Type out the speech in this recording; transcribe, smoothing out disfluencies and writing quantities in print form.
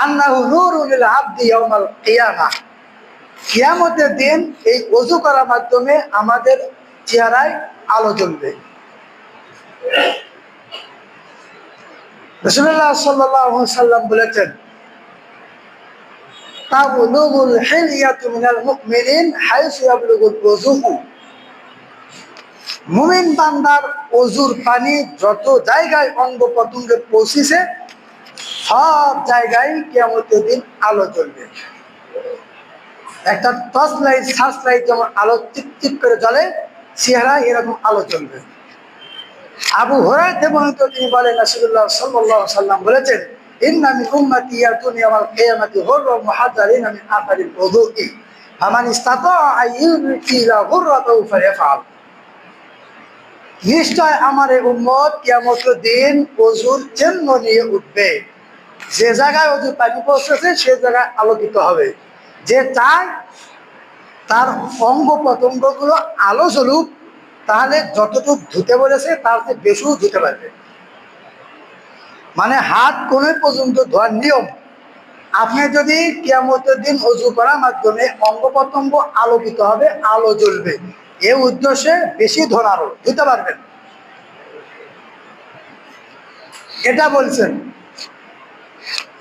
আন্নাহু নূরুন লিল আবদি ইয়াউমাল কিয়ামাহ, কিয়ামতের দিন এই ওযু করার মাধ্যমে আমাদের চেহারায় আলো জ্বলবে। রাসূলুল্লাহ সাল্লাল্লাহু আলাইহি ওয়াসাল্লাম বলেছেন, তাবলুগুল হিলিয়াতু মিনাল মুমিনিন হাইসু ইয়াবলুগুল ওযুহু, মুমিন বান্দার ওযুর পানি যত জায়গায় অঙ্গ প্রত্যঙ্গে পৌঁছেছে সব জায়গায় কিয়ামতের দিন আলো জ্বলবে। একটা টর্চ লাইট, সার্চ লাইট যেমন আলো টিপটিপ করে জ্বলে, চেহারায় এরকম আলো জ্বলবে। আবু হুরায়রা বর্ণিত, তিনি বলেন রাসূলুল্লাহ সাল্লাল্লাহু আলাইহি ওয়াসাল্লাম বলেছেন, ইন্না মিন উম্মতি ইয়াতুনি ইয়াওমাল কিয়ামাতি হুররা মুহাজ্জালিনা মিন আথারিল ওযুই ফামান ইসতাতাআ আইয়ুতিলা হুররাতাহু ফালইফআল। নিশ্চয় আমার এই উম্মত কিয়ামতের দিন ওযুর চিহ্ন নিয়ে উঠবে। যে জায়গায় ওযুর পানি পৌঁছেছে সে জায়গায় আলোকিত হবে। যে চায় তার অঙ্গ প্রত্যঙ্গগুলো আলো জ্বলুক, তাহলে যতটুকু ধুতে বলেছে তার চেয়ে বেশিও ধুতে পারবে। মানে হাত কোণে পর্যন্ত ধোয়ার নিয়ম। আপনি যদি কিয়ামতের দিন ওযু করার মাধ্যমে অঙ্গ প্রত্যঙ্গ আলোকিত হবে, আলো জ্বলবে, এই উদ্দেশ্যে বেশি ধোনারও ধুতে পারবেন, এটা বলছেন।